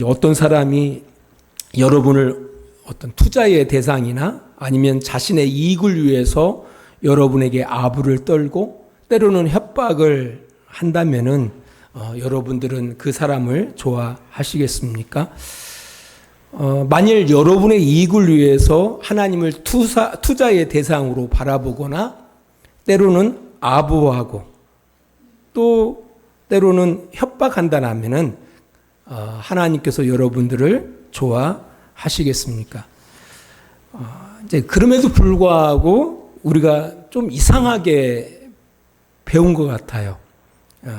어떤 사람이 여러분을 어떤 투자의 대상이나 아니면 자신의 이익을 위해서 여러분에게 아부를 떨고 때로는 협박을 한다면은 여러분들은 그 사람을 좋아하시겠습니까? 만일 여러분의 이익을 위해서 하나님을 투자의 대상으로 바라보거나 때로는 아부하고 또 때로는 협박한다면은 하나님께서 여러분들을 좋아하시겠습니까? 이제 그럼에도 불구하고 우리가 좀 이상하게 배운 것 같아요.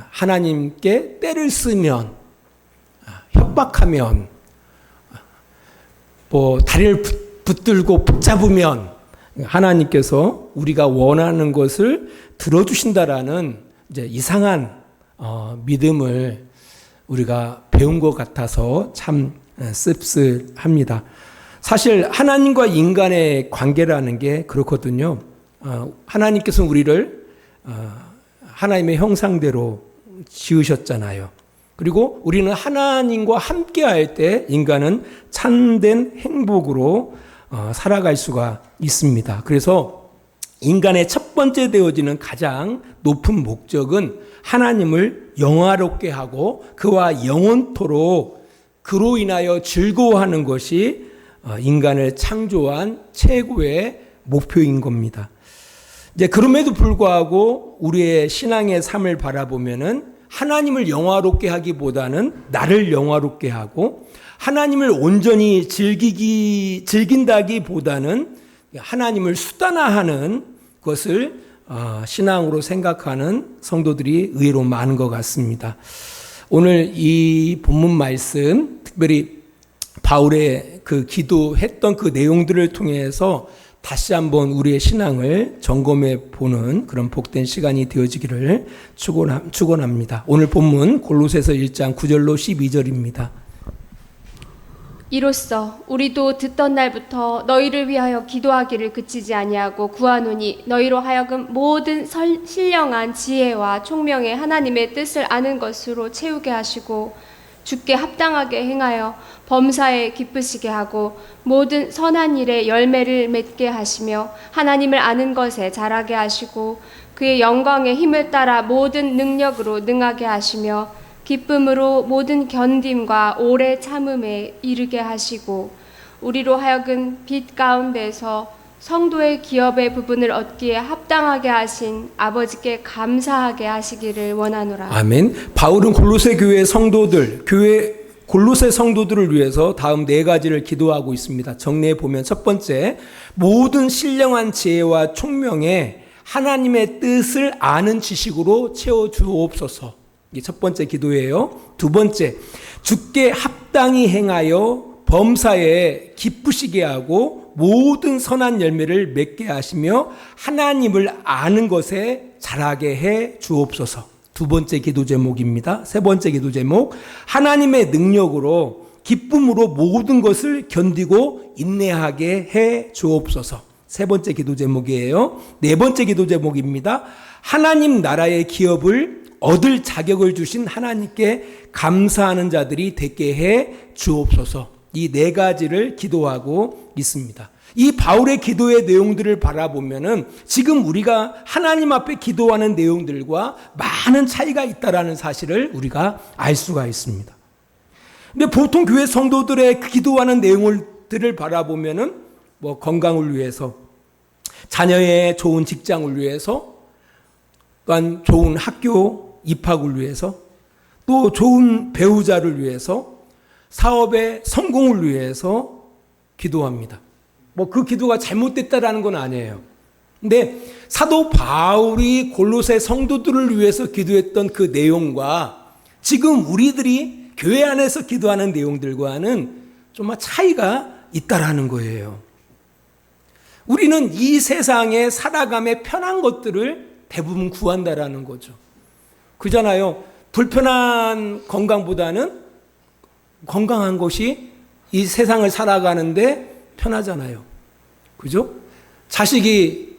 하나님께 때를 쓰면, 협박하면, 다리를 붙들고 붙잡으면 하나님께서 우리가 원하는 것을 들어주신다라는 이제 이상한 믿음을 우리가 배운 것 같아서 참 씁쓸합니다. 사실 하나님과 인간의 관계라는 게 그렇거든요. 하나님께서 우리를 하나님의 형상대로 지으셨잖아요. 그리고 우리는 하나님과 함께 할 때 인간은 참된 행복으로 살아갈 수가 있습니다. 그래서 인간의 첫 번째 되어지는 가장 높은 목적은 하나님을 영화롭게 하고 그와 영원토록 그로 인하여 즐거워하는 것이 인간을 창조한 최고의 목표인 겁니다. 이제 그럼에도 불구하고 우리의 신앙의 삶을 바라보면은 하나님을 영화롭게 하기보다는 나를 영화롭게 하고 하나님을 온전히 즐긴다기보다는 하나님을 수단화하는 것을 신앙으로 생각하는 성도들이 의외로 많은 것 같습니다. 오늘 이 본문 말씀, 특별히 바울의 그 기도했던 그 내용들을 통해서 다시 한번 우리의 신앙을 점검해 보는 그런 복된 시간이 되어지기를 축원합니다. 오늘 본문 골로새서 1장 9절로 12절입니다. 이로써 우리도 듣던 날부터 너희를 위하여 기도하기를 그치지 아니하고 구하노니 너희로 하여금 모든 신령한 지혜와 총명의 하나님의 뜻을 아는 것으로 채우게 하시고 주께 합당하게 행하여 범사에 기쁘시게 하고 모든 선한 일에 열매를 맺게 하시며 하나님을 아는 것에 자라게 하시고 그의 영광의 힘을 따라 모든 능력으로 능하게 하시며 기쁨으로 모든 견딤과 오래 참음에 이르게 하시고 우리로 하여금 빛 가운데서 성도의 기업의 부분을 얻기에 합당하게 하신 아버지께 감사하게 하시기를 원하노라. 아멘. 바울은 골로새 교회 성도들, 골로새 성도들을 위해서 다음 네 가지를 기도하고 있습니다. 정리해 보면 첫 번째, 모든 신령한 지혜와 총명에 하나님의 뜻을 아는 지식으로 채워 주옵소서. 이게 첫 번째 기도예요. 두 번째, 주께 합당히 행하여 범사에 기쁘시게 하고 모든 선한 열매를 맺게 하시며 하나님을 아는 것에 자라게 해 주옵소서. 두 번째 기도 제목입니다. 세 번째 기도 제목, 하나님의 능력으로 기쁨으로 모든 것을 견디고 인내하게 해 주옵소서. 세 번째 기도 제목이에요. 네 번째 기도 제목입니다. 하나님 나라의 기업을 얻을 자격을 주신 하나님께 감사하는 자들이 되게 해 주옵소서. 이 네 가지를 기도하고 있습니다. 이 바울의 기도의 내용들을 바라보면은 지금 우리가 하나님 앞에 기도하는 내용들과 많은 차이가 있다라는 사실을 우리가 알 수가 있습니다. 근데 보통 교회 성도들의 기도하는 내용들을 바라보면은 건강을 위해서, 자녀의 좋은 직장을 위해서, 또한 좋은 학교 입학을 위해서, 또 좋은 배우자를 위해서, 사업의 성공을 위해서 기도합니다. 그 기도가 잘못됐다라는 건 아니에요. 근데 사도 바울이 골로새 성도들을 위해서 기도했던 그 내용과 지금 우리들이 교회 안에서 기도하는 내용들과는 좀 차이가 있다라는 거예요. 우리는 이 세상에 살아감에 편한 것들을 대부분 구한다라는 거죠. 그잖아요. 불편한 건강보다는 건강한 것이 이 세상을 살아가는데 편하잖아요. 그죠? 자식이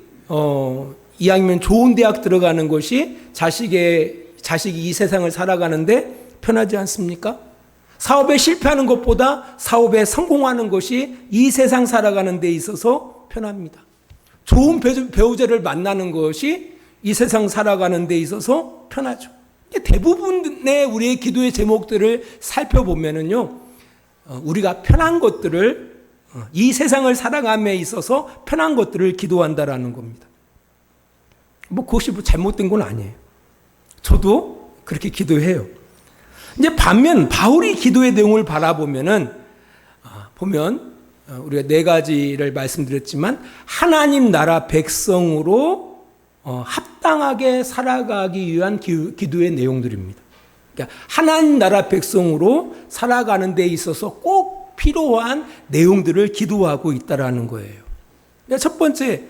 이왕이면 좋은 대학 들어가는 것이 자식이 이 세상을 살아가는데 편하지 않습니까? 사업에 실패하는 것보다 사업에 성공하는 것이 이 세상 살아가는 데 있어서 편합니다. 좋은 배우자를 만나는 것이 이 세상 살아가는 데 있어서 편하죠. 대부분의 우리의 기도의 제목들을 살펴보면은요, 우리가 편한 것들을, 이 세상을 살아감에 있어서 편한 것들을 기도한다라는 겁니다. 그것이 잘못된 건 아니에요. 저도 그렇게 기도해요. 이제 반면 바울이 기도의 내용을 바라보면은, 보면 우리가 네 가지를 말씀드렸지만 하나님 나라 백성으로 합당하게 살아가기 위한 기도의 내용들입니다. 그러니까 하나님 나라 백성으로 살아가는 데 있어서 꼭 필요한 내용들을 기도하고 있다라는 거예요. 첫 번째,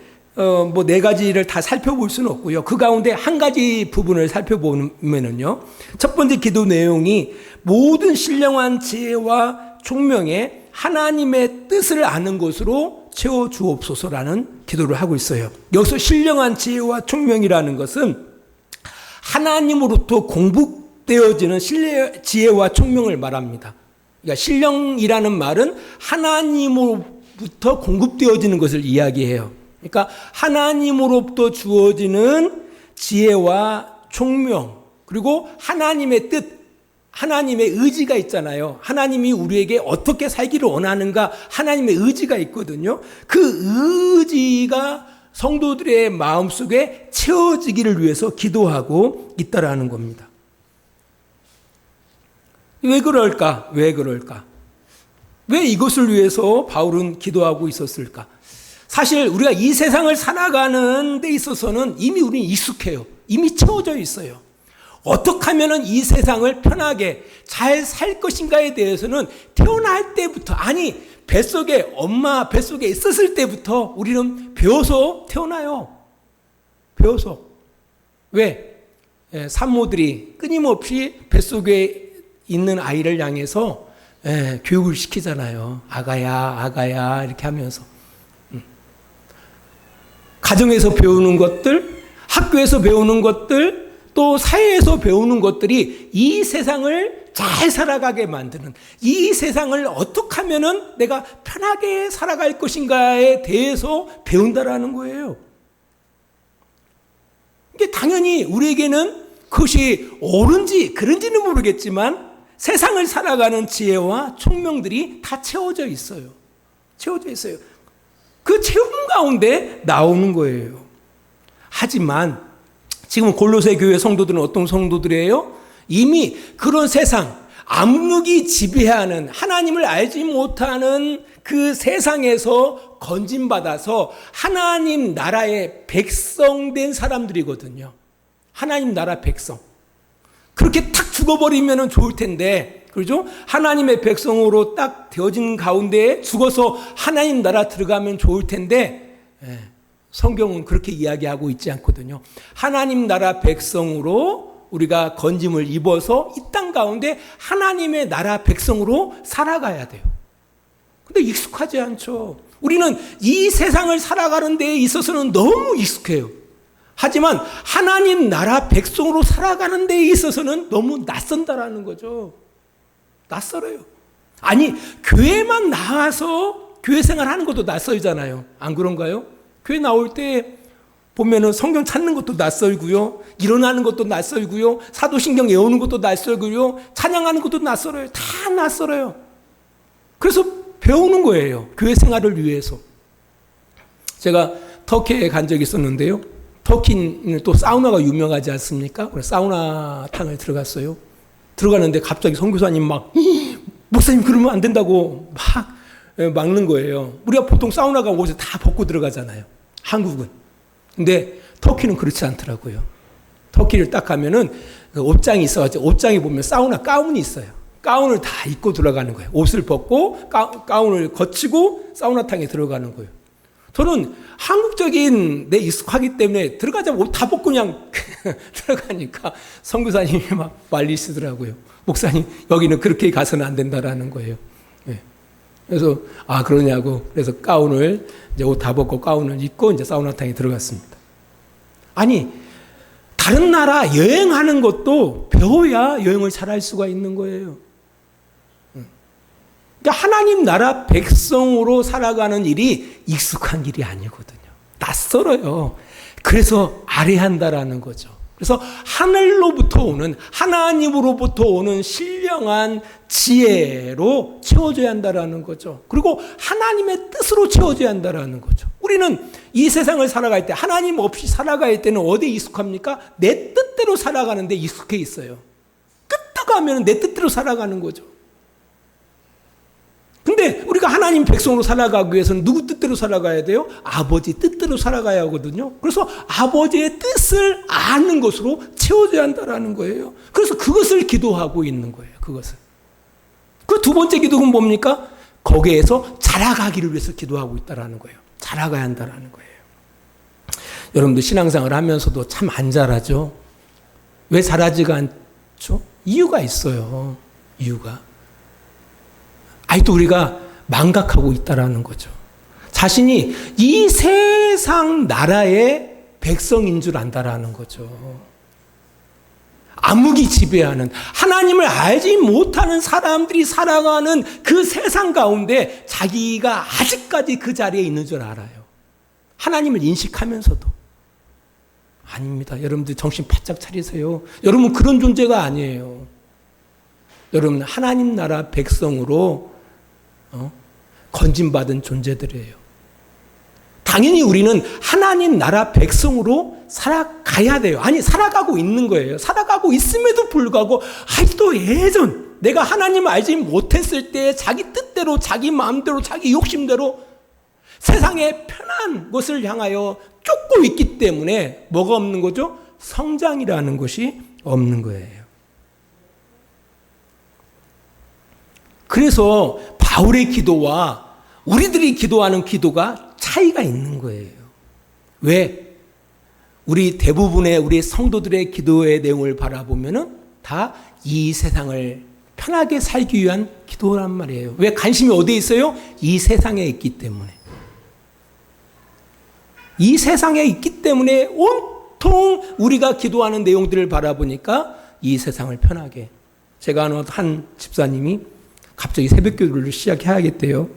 네 가지를 다 살펴볼 수는 없고요. 그 가운데 한 가지 부분을 살펴보면은요, 첫 번째 기도 내용이 모든 신령한 지혜와 총명에 하나님의 뜻을 아는 것으로 채워주옵소서라는 기도를 하고 있어요. 여기서 신령한 지혜와 총명이라는 것은 하나님으로부터 공급되어지는 지혜와 총명을 말합니다. 그러니까 신령이라는 말은 하나님으로부터 공급되어지는 것을 이야기해요. 그러니까 하나님으로부터 주어지는 지혜와 총명, 그리고 하나님의 뜻, 하나님의 의지가 있잖아요. 하나님이 우리에게 어떻게 살기를 원하는가, 하나님의 의지가 있거든요. 그 의지가 성도들의 마음속에 채워지기를 위해서 기도하고 있다라는 겁니다. 왜 그럴까? 왜 이것을 위해서 바울은 기도하고 있었을까? 사실 우리가 이 세상을 살아가는 데 있어서는 이미 우리는 익숙해요. 이미 채워져 있어요. 어떻게 하면 이 세상을 편하게 잘 살 것인가에 대해서는 태어날 때부터, 엄마 뱃속에 있었을 때부터 우리는 배워서 태어나요. 배워서. 왜? 산모들이 끊임없이 뱃속에 있는 아이를 향해서 교육을 시키잖아요. 아가야 이렇게 하면서. 가정에서 배우는 것들, 학교에서 배우는 것들, 또 사회에서 배우는 것들이 이 세상을 잘 살아가게 만드는, 이 세상을 어떻게 하면은 내가 편하게 살아갈 것인가에 대해서 배운다라는 거예요. 이게 당연히 우리에게는 그것이 옳은지 그른지는 모르겠지만 세상을 살아가는 지혜와 총명들이 다 채워져 있어요. 채워져 있어요. 그 채움 가운데 나오는 거예요. 하지만 지금 골로새 교회 성도들은 어떤 성도들이에요? 이미 그런 세상, 암흑이 지배하는, 하나님을 알지 못하는 그 세상에서 건진받아서 하나님 나라의 백성된 사람들이거든요. 하나님 나라 백성. 그렇게 탁 죽어버리면 좋을 텐데, 그렇죠? 하나님의 백성으로 딱 되어진 가운데 죽어서 하나님 나라 들어가면 좋을 텐데, 성경은 그렇게 이야기하고 있지 않거든요. 하나님 나라 백성으로 우리가 건짐을 입어서 이 땅 가운데 하나님의 나라 백성으로 살아가야 돼요. 근데 익숙하지 않죠. 우리는 이 세상을 살아가는 데에 있어서는 너무 익숙해요. 하지만 하나님 나라 백성으로 살아가는 데에 있어서는 너무 낯선다라는 거죠. 낯설어요. 교회만 나와서 교회 생활하는 것도 낯설잖아요. 안 그런가요? 교회 나올 때 보면은 성경 찾는 것도 낯설고요. 일어나는 것도 낯설고요. 사도신경 외우는 것도 낯설고요. 찬양하는 것도 낯설어요. 다 낯설어요. 그래서 배우는 거예요. 교회 생활을 위해서. 제가 터키에 간 적이 있었는데요. 터키는 또 사우나가 유명하지 않습니까? 그래서 사우나탕을 들어갔어요. 들어가는데 갑자기 선교사님 목사님 그러면 안 된다고 막는 거예요. 우리가 보통 사우나 가고 옷을 다 벗고 들어가잖아요. 한국은. 근데 터키는 그렇지 않더라고요. 터키를 딱 가면은 옷장이 있어가지고 옷장에 보면 사우나 가운이 있어요. 가운을 다 입고 들어가는 거예요. 옷을 벗고 가운을 거치고 사우나탕에 들어가는 거예요. 저는 한국적인 데 익숙하기 때문에 들어가자마자 옷 다 벗고 그냥 들어가니까 선교사님이 막 말리시더라고요. 목사님 여기는 그렇게 가서는 안 된다라는 거예요. 그래서 그러냐고. 그래서 가운을 이제 옷 다 벗고 가운을 입고 이제 사우나탕에 들어갔습니다. 다른 나라 여행하는 것도 배워야 여행을 잘할 수가 있는 거예요. 그러니까 하나님 나라 백성으로 살아가는 일이 익숙한 일이 아니거든요. 낯설어요. 그래서 아뢰한다라는 거죠. 그래서 하늘로부터 오는, 하나님으로부터 오는 신령한 지혜로 채워져야 한다라는 거죠. 그리고 하나님의 뜻으로 채워져야 한다라는 거죠. 우리는 이 세상을 살아갈 때, 하나님 없이 살아갈 때는 어디에 익숙합니까? 내 뜻대로 살아가는데 익숙해 있어요. 끄떡하면 내 뜻대로 살아가는 거죠. 근데 우리가 하나님 백성으로 살아가기 위해서는 누구 뜻대로 살아가야 돼요? 아버지 뜻대로 살아가야 하거든요. 그래서 아버지의 뜻을 아는 것으로 채워져야 한다는 거예요. 그래서 그것을 기도하고 있는 거예요. 그것을. 그 두 번째 기도는 뭡니까? 거기에서 자라가기를 위해서 기도하고 있다는 거예요. 자라가야 한다는 거예요. 여러분들 신앙생활을 하면서도 참 안 자라죠? 왜 자라지가 않죠? 이유가 있어요. 이유가. 아직도 우리가 망각하고 있다라는 거죠. 자신이 이 세상 나라의 백성인 줄 안다라는 거죠. 암흑이 지배하는, 하나님을 알지 못하는 사람들이 살아가는 그 세상 가운데 자기가 아직까지 그 자리에 있는 줄 알아요. 하나님을 인식하면서도. 아닙니다. 여러분들 정신 바짝 차리세요. 여러분 그런 존재가 아니에요. 여러분 하나님 나라 백성으로 건진받은 존재들이에요. 당연히 우리는 하나님 나라 백성으로 살아가야 돼요. 아니, 살아가고 있는 거예요. 살아가고 있음에도 불구하고 아직도 예전 내가 하나님을 알지 못했을 때 자기 뜻대로, 자기 마음대로, 자기 욕심대로 세상의 편한 것을 향하여 쫓고 있기 때문에 뭐가 없는 거죠? 성장이라는 것이 없는 거예요. 그래서 바울의 기도와 우리들이 기도하는 기도가 차이가 있는 거예요. 왜? 우리 대부분의 우리 성도들의 기도의 내용을 바라보면은 다 이 세상을 편하게 살기 위한 기도란 말이에요. 왜? 관심이 어디에 있어요? 이 세상에 있기 때문에. 이 세상에 있기 때문에 온통 우리가 기도하는 내용들을 바라보니까 이 세상을 편하게. 제가 아는 한 집사님이 갑자기 새벽 기도를 시작해야겠대요.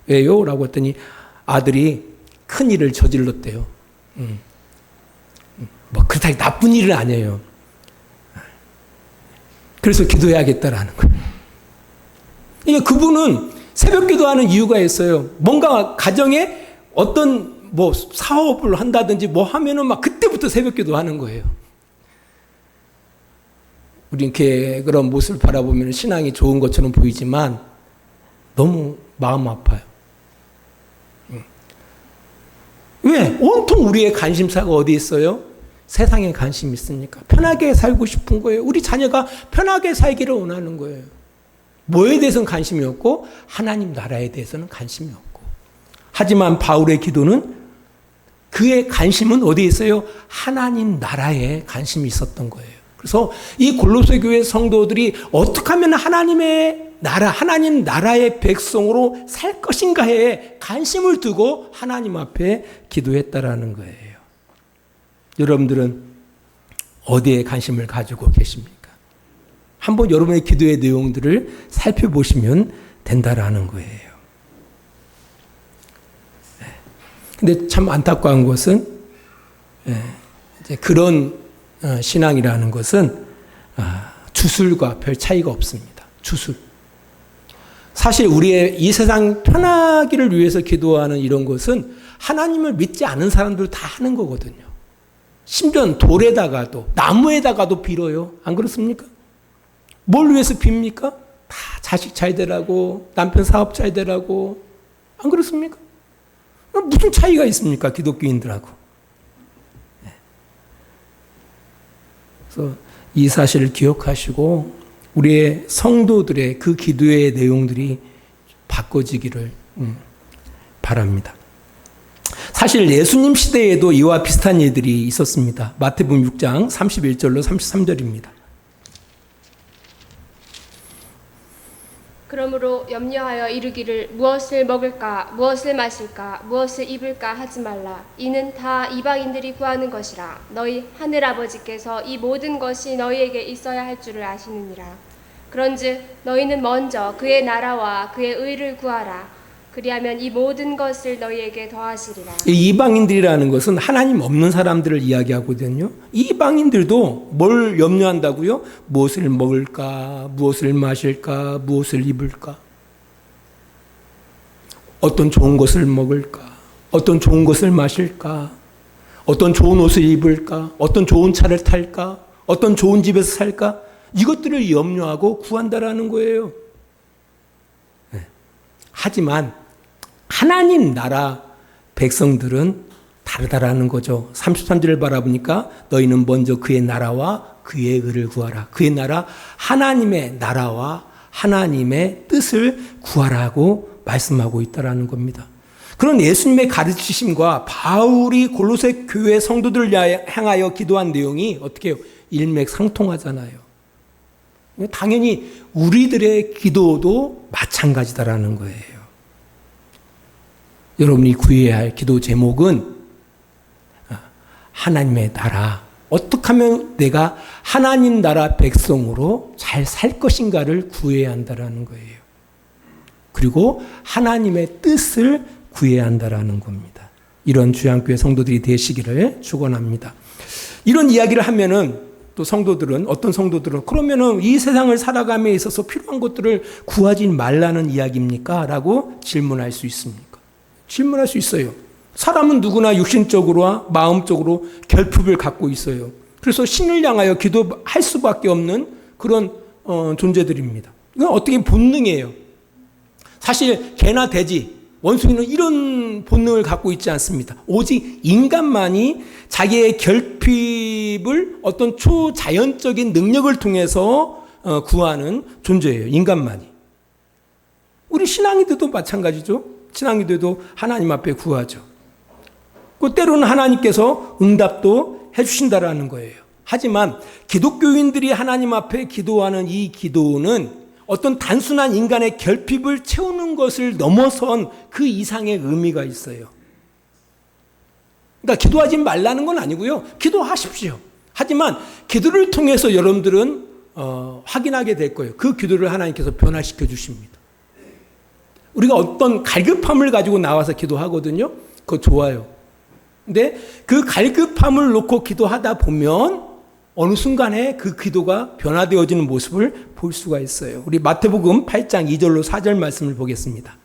왜요? 라고 했더니 아들이 큰 일을 저질렀대요. 뭐 그렇다고 나쁜 일은 아니에요. 그래서 기도해야겠다라는 거예요. 그러니까 그분은 새벽 기도하는 이유가 있어요. 뭔가 가정에 어떤 뭐 사업을 한다든지 뭐 하면은 막 그때부터 새벽 기도하는 거예요. 우린 이렇게 그런 모습을 바라보면 신앙이 좋은 것처럼 보이지만 너무 마음 아파요. 왜? 온통 우리의 관심사가 어디 있어요? 세상에 관심이 있으니까. 편하게 살고 싶은 거예요. 우리 자녀가 편하게 살기를 원하는 거예요. 뭐에 대해서는 관심이 없고 하나님 나라에 대해서는 관심이 없고. 하지만 바울의 기도는 그의 관심은 어디에 있어요? 하나님 나라에 관심이 있었던 거예요. 그래서 이 골로새 교회 성도들이 어떻게 하면 하나님의 나라, 하나님 나라의 백성으로 살 것인가에 관심을 두고 하나님 앞에 기도했다라는 거예요. 여러분들은 어디에 관심을 가지고 계십니까? 한번 여러분의 기도의 내용들을 살펴보시면 된다라는 거예요. 근데 참 안타까운 것은 이제 그런 신앙이라는 것은 주술과 별 차이가 없습니다. 주술. 사실 우리의 이 세상 편하기를 위해서 기도하는 이런 것은 하나님을 믿지 않은 사람들 다 하는 거거든요. 심지어 돌에다가도 나무에다가도 빌어요. 안 그렇습니까? 뭘 위해서 빕니까? 다 자식 잘 되라고, 남편 사업 잘 되라고. 안 그렇습니까? 무슨 차이가 있습니까? 기독교인들하고. 그래서 이 사실을 기억하시고 우리의 성도들의 그 기도의 내용들이 바꿔지기를 바랍니다. 사실 예수님 시대에도 이와 비슷한 일들이 있었습니다. 마태복음 6장 31절로 33절입니다. 그러므로 염려하여 이르기를 무엇을 먹을까, 무엇을 마실까, 무엇을 입을까 하지 말라. 이는 다 이방인들이 구하는 것이라. 너희 하늘 아버지께서 이 모든 것이 너희에게 있어야 할 줄을 아시느니라. 그런즉 너희는 먼저 그의 나라와 그의 의를 구하라. 그리하면 이 모든 것을 너희에게 더하시리라. 이 이방인들이라는 것은 하나님 없는 사람들을 이야기하거든요. 이방인들도 뭘 염려한다고요? 무엇을 먹을까? 무엇을 마실까? 무엇을 입을까? 어떤 좋은 것을 먹을까? 어떤 좋은 것을 마실까? 어떤 좋은 옷을 입을까? 어떤 좋은 차를 탈까? 어떤 좋은 집에서 살까? 이것들을 염려하고 구한다라는 거예요. 하지만 하나님 나라 백성들은 다르다라는 거죠. 33절을 바라보니까 너희는 먼저 그의 나라와 그의 의를 구하라. 그의 나라, 하나님의 나라와 하나님의 뜻을 구하라고 말씀하고 있다라는 겁니다. 그런 예수님의 가르치심과 바울이 골로새 교회 성도들을 향하여 기도한 내용이 어떻게 해요? 일맥상통하잖아요. 당연히 우리들의 기도도 마찬가지다라는 거예요. 여러분이 구해야 할 기도 제목은 하나님의 나라, 어떻게 하면 내가 하나님 나라 백성으로 잘 살 것인가를 구해야 한다라는 거예요. 그리고 하나님의 뜻을 구해야 한다라는 겁니다. 이런 주양교회 성도들이 되시기를 축원합니다. 이런 이야기를 하면은 또 성도들은, 어떤 성도들은 그러면은 이 세상을 살아감에 있어서 필요한 것들을 구하지 말라는 이야기입니까? 라고 질문할 수 있습니까? 질문할 수 있어요. 사람은 누구나 육신적으로와 마음적으로 결핍을 갖고 있어요. 그래서 신을 향하여 기도할 수밖에 없는 그런 존재들입니다. 이건 어떻게 본능이에요. 사실 개나 돼지, 원숭이는 이런 본능을 갖고 있지 않습니다. 오직 인간만이 자기의 결핍을 어떤 초자연적인 능력을 통해서 구하는 존재예요. 인간만이. 우리 신앙인들도 마찬가지죠. 신앙인들도 하나님 앞에 구하죠. 그 때로는 하나님께서 응답도 해주신다라는 거예요. 하지만 기독교인들이 하나님 앞에 기도하는 이 기도는 어떤 단순한 인간의 결핍을 채우는 것을 넘어선 그 이상의 의미가 있어요. 그러니까 기도하지 말라는 건 아니고요. 기도하십시오. 하지만 기도를 통해서 여러분들은 확인하게 될 거예요. 그 기도를 하나님께서 변화시켜 주십니다. 우리가 어떤 갈급함을 가지고 나와서 기도하거든요. 그거 좋아요. 근데 그 갈급함을 놓고 기도하다 보면 어느 순간에 그 기도가 변화되어지는 모습을 볼 수가 있어요. 우리 마태복음 8장 2절로 4절 말씀을 보겠습니다.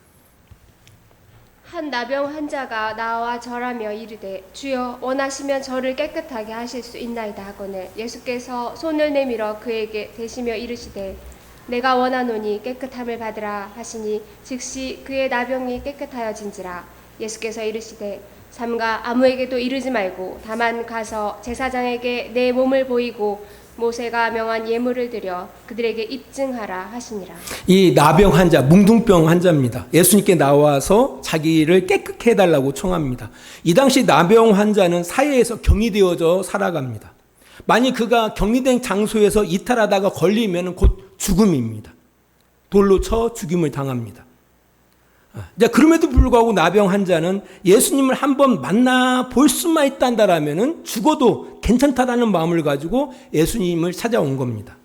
한 나병 환자가 나와 절하며 이르되 주여 원하시면 저를 깨끗하게 하실 수 있나이다 하거늘 예수께서 손을 내밀어 그에게 대시며 이르시되 내가 원하노니 깨끗함을 받으라 하시니 즉시 그의 나병이 깨끗하여진지라. 예수께서 이르시되 삼가 아무에게도 이르지 말고 다만 가서 제사장에게 내 몸을 보이고 모세가 명한 예물을 드려 그들에게 입증하라 하시니라. 이 나병 환자, 뭉둥병 환자입니다. 예수님께 나와서 자기를 깨끗게 해달라고 청합니다. 이 당시 나병 환자는 사회에서 경이되어져 살아갑니다. 만약 그가 격리된 장소에서 이탈하다가 걸리면 곧 죽음입니다. 돌로 쳐 죽임을 당합니다. 그럼에도 불구하고 나병 환자는 예수님을 한번 만나볼 수만 있단다라면 죽어도 괜찮다라는 마음을 가지고 예수님을 찾아온 겁니다.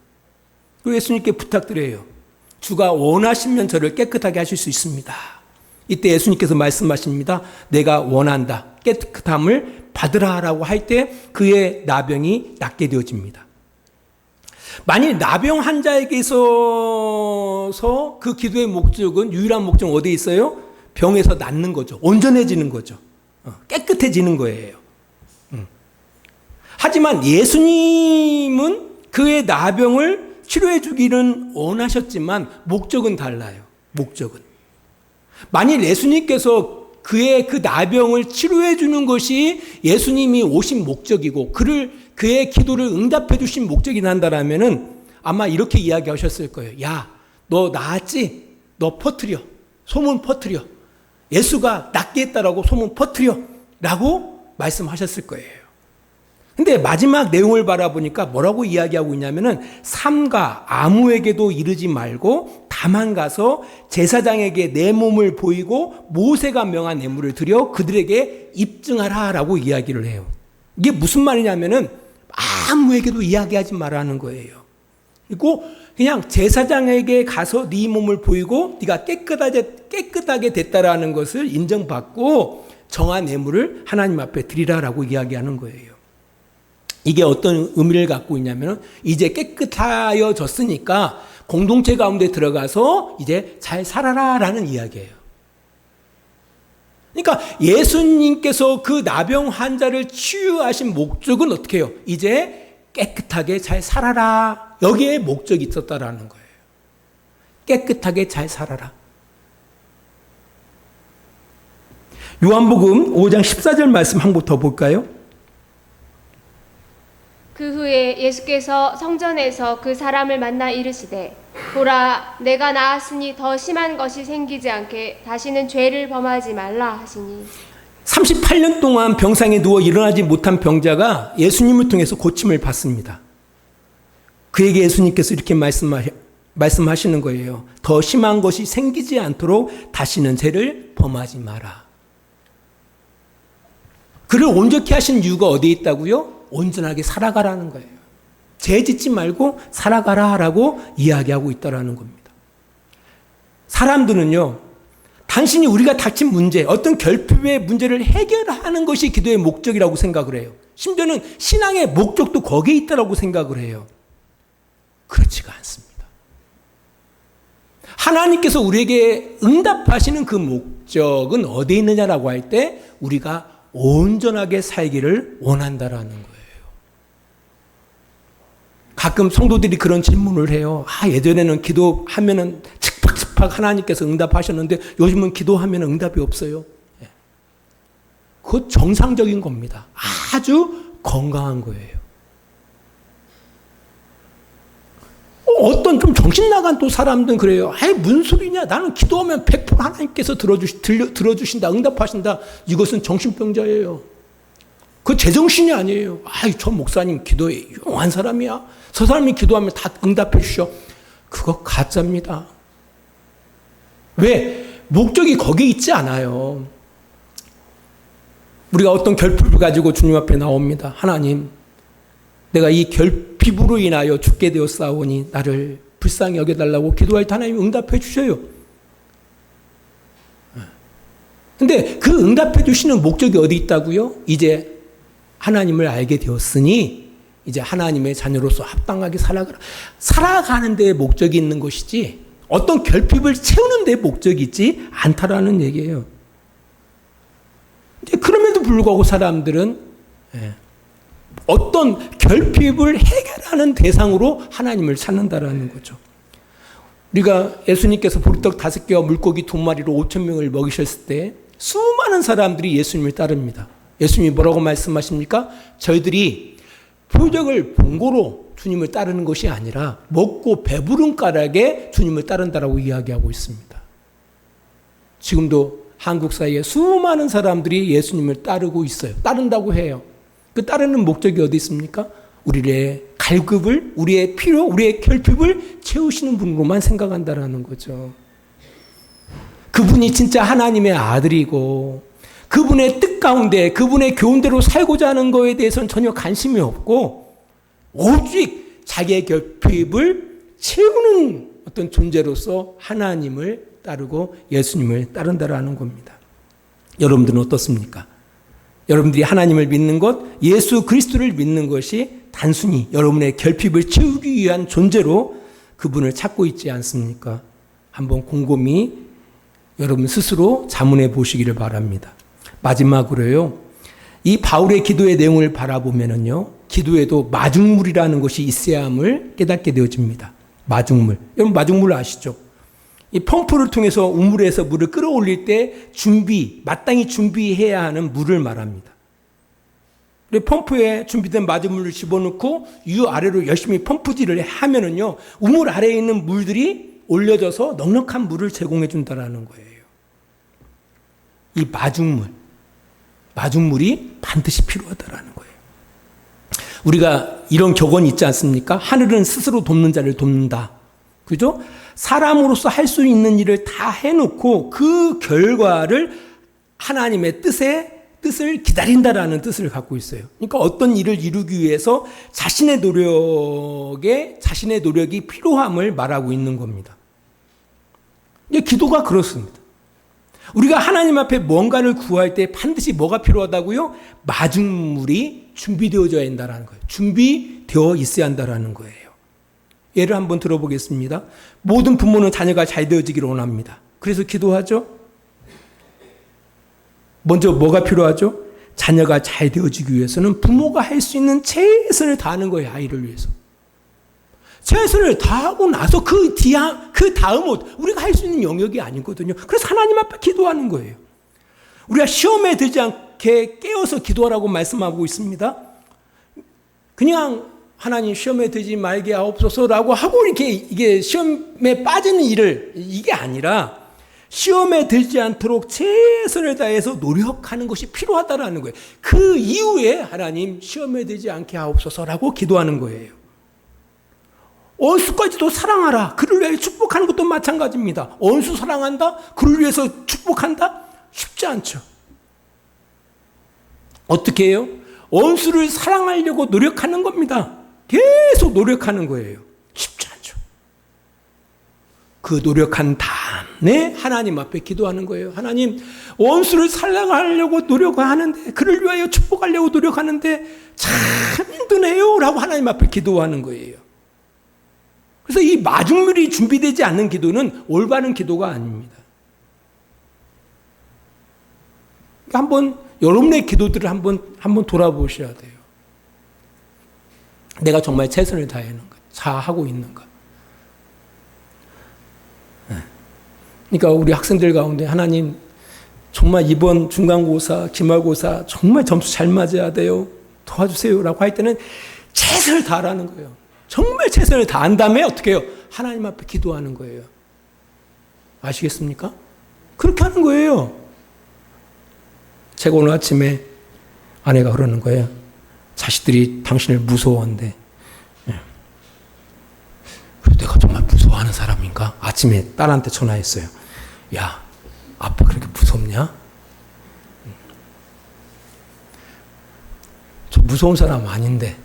그리고 예수님께 부탁드려요. 주가 원하시면 저를 깨끗하게 하실 수 있습니다. 이때 예수님께서 말씀하십니다. 내가 원한다. 깨끗함을 받으라라고 할 때 그의 나병이 낫게 되어집니다. 만일 나병 환자에게 있어서 그 기도의 목적은, 유일한 목적은 어디에 있어요? 병에서 낫는 거죠. 온전해지는 거죠. 깨끗해지는 거예요. 하지만 예수님은 그의 나병을 치료해 주기는 원하셨지만 목적은 달라요. 목적은. 만일 예수님께서 그의 그 나병을 치료해 주는 것이 예수님이 오신 목적이고 그의 기도를 응답해 주신 목적이 난다라면은 아마 이렇게 이야기하셨을 거예요. 야, 너 나았지? 너 퍼뜨려. 소문 퍼뜨려. 예수가 낫게 했다라고 소문 퍼뜨려. 라고 말씀하셨을 거예요. 근데 마지막 내용을 바라보니까 뭐라고 이야기하고 있냐면은 삼가 아무에게도 이르지 말고 다만 가서 제사장에게 내 몸을 보이고 모세가 명한 예물을 드려 그들에게 입증하라라고 이야기를 해요. 이게 무슨 말이냐면은 아무에게도 이야기하지 말라는 거예요. 그리고 그냥 제사장에게 가서 네 몸을 보이고 네가 깨끗하게 됐다라는 것을 인정받고 정한 예물을 하나님 앞에 드리라라고 이야기하는 거예요. 이게 어떤 의미를 갖고 있냐면 이제 깨끗하여졌으니까 공동체 가운데 들어가서 이제 잘 살아라라는 이야기예요. 그러니까 예수님께서 그 나병 환자를 치유하신 목적은 어떻게 해요? 이제 깨끗하게 잘 살아라. 여기에 목적이 있었다라는 거예요. 깨끗하게 잘 살아라. 요한복음 5장 14절 말씀 한 번 더 볼까요? 그 후에 예수께서 성전에서 그 사람을 만나 이르시되 보라 내가 나았으니 더 심한 것이 생기지 않게 다시는 죄를 범하지 말라 하시니 38년 동안 병상에 누워 일어나지 못한 병자가 예수님을 통해서 고침을 받습니다. 그에게 예수님께서 이렇게 말씀하시는 거예요. 더 심한 것이 생기지 않도록 다시는 죄를 범하지 마라. 그를 온전케 하신 이유가 어디에 있다고요? 온전하게 살아가라는 거예요. 죄 짓지 말고 살아가라라고 이야기하고 있다라는 겁니다. 사람들은요, 단순히 우리가 닥친 문제, 어떤 결핍의 문제를 해결하는 것이 기도의 목적이라고 생각을 해요. 심지어는 신앙의 목적도 거기에 있다라고 생각을 해요. 그렇지가 않습니다. 하나님께서 우리에게 응답하시는 그 목적은 어디에 있느냐라고 할 때 우리가 온전하게 살기를 원한다라는 거예요. 가끔 성도들이 그런 질문을 해요. 예전에는 기도하면은 칙팍칙팍 하나님께서 응답하셨는데 요즘은 기도하면 응답이 없어요. 그거 정상적인 겁니다. 아주 건강한 거예요. 어떤 좀 정신 나간 또 사람들은 그래요. 무슨 소리냐. 나는 기도하면 100% 하나님께서 들어주신다. 응답하신다. 이것은 정신병자예요. 그 제정신이 아니에요. 저 목사님 기도에 용한 사람이야. 저 사람이 기도하면 다 응답해 주셔. 그거 가짜입니다. 왜? 목적이 거기에 있지 않아요. 우리가 어떤 결핍을 가지고 주님 앞에 나옵니다. 하나님, 내가 이 결핍으로 인하여 죽게 되었사오니 나를 불쌍히 여겨달라고 기도할 때 하나님이 응답해 주셔요. 근데 그 응답해 주시는 목적이 어디 있다고요? 이제 하나님을 알게 되었으니 이제 하나님의 자녀로서 합당하게 살아가는 데에 목적이 있는 것이지 어떤 결핍을 채우는 데에 목적이 있지 않다라는 얘기예요. 그럼에도 불구하고 사람들은 어떤 결핍을 해결하는 대상으로 하나님을 찾는다라는 거죠. 우리가 예수님께서 보리떡 5개와 물고기 2마리로 5,000명을 먹이셨을 때 수많은 사람들이 예수님을 따릅니다. 예수님이 뭐라고 말씀하십니까? 저희들이 표적을 본고로 주님을 따르는 것이 아니라 먹고 배부른 까닭에 주님을 따른다라고 이야기하고 있습니다. 지금도 한국 사이에 수많은 사람들이 예수님을 따르고 있어요. 따른다고 해요. 그 따르는 목적이 어디 있습니까? 우리의 갈급을, 우리의 필요, 우리의 결핍을 채우시는 분으로만 생각한다라는 거죠. 그분이 진짜 하나님의 아들이고 그분의 뜻 가운데 그분의 교훈대로 살고자 하는 것에 대해서는 전혀 관심이 없고 오직 자기의 결핍을 채우는 어떤 존재로서 하나님을 따르고 예수님을 따른다라는 겁니다. 여러분들은 어떻습니까? 여러분들이 하나님을 믿는 것, 예수 그리스도를 믿는 것이 단순히 여러분의 결핍을 채우기 위한 존재로 그분을 찾고 있지 않습니까? 한번 곰곰이 여러분 스스로 자문해 보시기를 바랍니다. 마지막으로요, 이 바울의 기도의 내용을 바라보면은요, 기도에도 마중물이라는 것이 있어야 함을 깨닫게 되어집니다. 마중물. 여러분 마중물 아시죠? 이 펌프를 통해서 우물에서 물을 끌어올릴 때 마땅히 준비해야 하는 물을 말합니다. 펌프에 준비된 마중물을 집어넣고 위 아래로 열심히 펌프질을 하면은요, 우물 아래에 있는 물들이 올려져서 넉넉한 물을 제공해 준다라는 거예요. 이 마중물이 반드시 필요하다라는 거예요. 우리가 이런 격언이 있지 않습니까? 하늘은 스스로 돕는 자를 돕는다. 그죠? 사람으로서 할 수 있는 일을 다 해놓고 그 결과를 하나님의 뜻에 뜻을 기다린다라는 뜻을 갖고 있어요. 그러니까 어떤 일을 이루기 위해서 자신의 노력이 필요함을 말하고 있는 겁니다. 기도가 그렇습니다. 우리가 하나님 앞에 뭔가를 구할 때 반드시 뭐가 필요하다고요? 마중물이 준비되어져야 한다는 거예요. 준비되어 있어야 한다는 거예요. 예를 한번 들어보겠습니다. 모든 부모는 자녀가 잘 되어지기를 원합니다. 그래서 기도하죠. 먼저 뭐가 필요하죠? 자녀가 잘 되어지기 위해서는 부모가 할 수 있는 최선을 다하는 거예요. 아이를 위해서. 최선을 다하고 나서 그 다음은 우리가 할 수 있는 영역이 아니거든요. 그래서 하나님 앞에 기도하는 거예요. 우리가 시험에 들지 않게 깨어서 기도하라고 말씀하고 있습니다. 그냥 하나님 시험에 들지 말게 하옵소서라고 하고 이게 시험에 빠지는 이게 아니라 시험에 들지 않도록 최선을 다해서 노력하는 것이 필요하다라는 거예요. 그 이후에 하나님 시험에 들지 않게 하옵소서라고 기도하는 거예요. 원수까지도 사랑하라. 그를 위해 축복하는 것도 마찬가지입니다. 원수 사랑한다? 그를 위해서 축복한다? 쉽지 않죠. 어떻게 해요? 원수를 사랑하려고 노력하는 겁니다. 계속 노력하는 거예요. 쉽지 않죠. 그 노력한 다음에 하나님 앞에 기도하는 거예요. 하나님, 원수를 사랑하려고 노력하는데, 그를 위하여 축복하려고 노력하는데 참 힘드네요 라고 하나님 앞에 기도하는 거예요. 그래서 이 마중물이 준비되지 않는 기도는 올바른 기도가 아닙니다. 한번 여러분의 기도들을 한번 돌아보셔야 돼요. 내가 정말 최선을 다하는가, 자하고 있는가. 그러니까 우리 학생들 가운데 하나님 정말 이번 중간고사, 기말고사 정말 점수 잘 맞아야 돼요. 도와주세요라고 할 때는 최선을 다하라는 거예요. 정말 최선을 다한 다음에 어떻게 해요? 하나님 앞에 기도하는 거예요. 아시겠습니까? 그렇게 하는 거예요. 제가 오늘 아침에 아내가 그러는 거예요. 자식들이 당신을 무서워한대. 내가 정말 무서워하는 사람인가? 아침에 딸한테 전화했어요. 야, 아빠 그렇게 무섭냐? 저 무서운 사람 아닌데.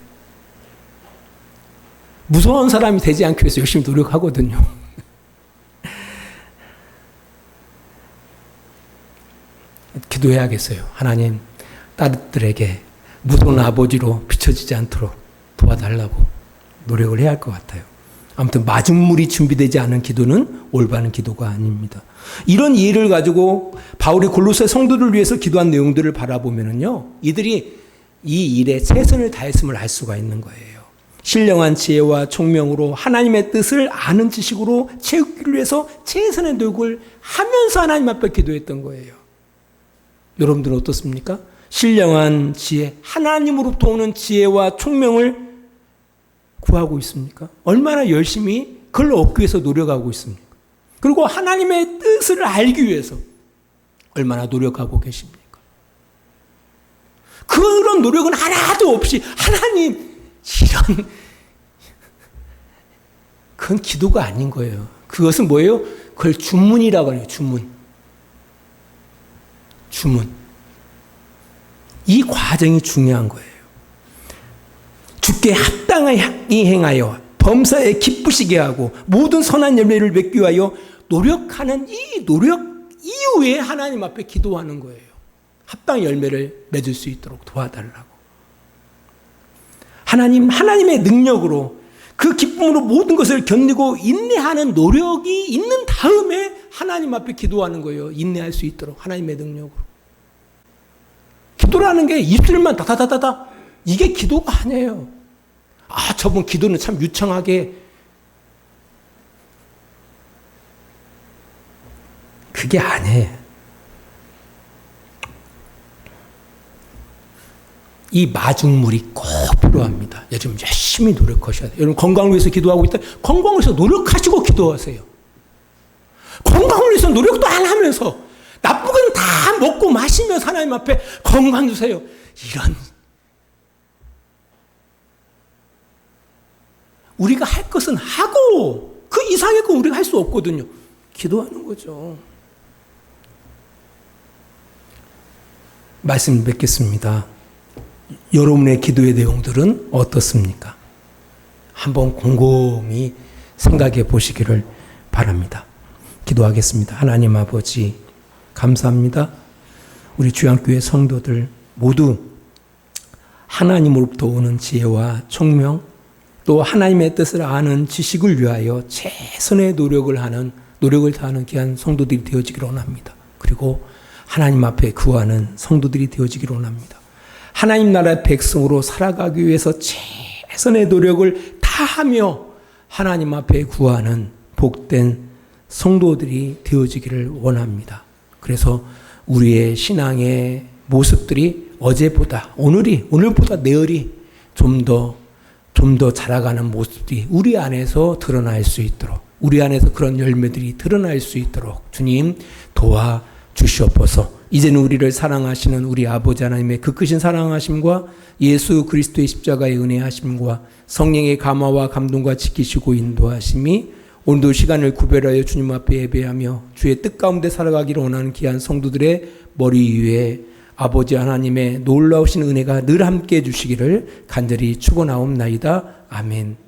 무서운 사람이 되지 않기 위해서 열심히 노력하거든요. 기도해야겠어요. 하나님, 딸들에게 무서운 아버지로 비춰지지 않도록 도와달라고 노력을 해야 할 것 같아요. 아무튼 마중물이 준비되지 않은 기도는 올바른 기도가 아닙니다. 이런 이해를 가지고 바울이 골로새 성도를 위해서 기도한 내용들을 바라보면요, 이들이 이 일에 최선을 다했음을 알 수가 있는 거예요. 신령한 지혜와 총명으로 하나님의 뜻을 아는 지식으로 채우기를 위해서 최선의 노력을 하면서 하나님 앞에 기도했던 거예요. 여러분들은 어떻습니까? 신령한 지혜, 하나님으로부터 오는 지혜와 총명을 구하고 있습니까? 얼마나 열심히 그걸 얻기 위해서 노력하고 있습니까? 그리고 하나님의 뜻을 알기 위해서 얼마나 노력하고 계십니까? 그런 노력은 하나도 없이 하나님, 그건 기도가 아닌 거예요. 그것은 뭐예요? 그걸 주문이라고 해요. 주문. 이 과정이 중요한 거예요. 주께 합당하게 행하여 범사에 기쁘시게 하고 모든 선한 열매를 맺기 위하여 노력하는 이 노력 이후에 하나님 앞에 기도하는 거예요. 합당 열매를 맺을 수 있도록 도와달라고. 하나님의 능력으로 그 기쁨으로 모든 것을 견디고 인내하는 노력이 있는 다음에 하나님 앞에 기도하는 거예요. 인내할 수 있도록 하나님의 능력으로. 기도라는 게 입술만 다다다다다 이게 기도가 아니에요. 아, 저분 기도는 참 유창하게. 그게 아니에요. 이 마중물이 꼭 필요합니다. 요즘 열심히 노력하셔야 돼요. 여러분 건강을 위해서 기도하고 있다. 건강을 위해서 노력하시고 기도하세요. 건강을 위해서 노력도 안 하면서 나쁜 건 다 먹고 마시면서 하나님 앞에 건강 주세요. 이런. 우리가 할 것은 하고 그 이상의 건 우리가 할 수 없거든요. 기도하는 거죠. 말씀을 맺겠습니다. 여러분의 기도의 내용들은 어떻습니까? 한번 곰곰이 생각해 보시기를 바랍니다. 기도하겠습니다. 하나님 아버지, 감사합니다. 우리 주양교회 성도들 모두 하나님으로부터 오는 지혜와 총명, 또 하나님의 뜻을 아는 지식을 위하여 최선의 노력을 다하는 귀한 성도들이 되어지기를 원합니다. 그리고 하나님 앞에 구하는 성도들이 되어지기를 원합니다. 하나님 나라의 백성으로 살아가기 위해서 최선의 노력을 다하며 하나님 앞에 구하는 복된 성도들이 되어지기를 원합니다. 그래서 우리의 신앙의 모습들이 어제보다 오늘보다 내일이 좀 더 자라가는 모습들이 우리 안에서 드러날 수 있도록, 우리 안에서 그런 열매들이 드러날 수 있도록 주님 도와주시옵소서. 이제는 우리를 사랑하시는 우리 아버지 하나님의 그 크신 사랑하심과 예수 그리스도의 십자가의 은혜하심과 성령의 감화와 감동과 지키시고 인도하심이 오늘도 시간을 구별하여 주님 앞에 예배하며 주의 뜻 가운데 살아가기를 원하는 귀한 성도들의 머리 위에 아버지 하나님의 놀라우신 은혜가 늘 함께 해주시기를 간절히 축원하옵나이다. 아멘.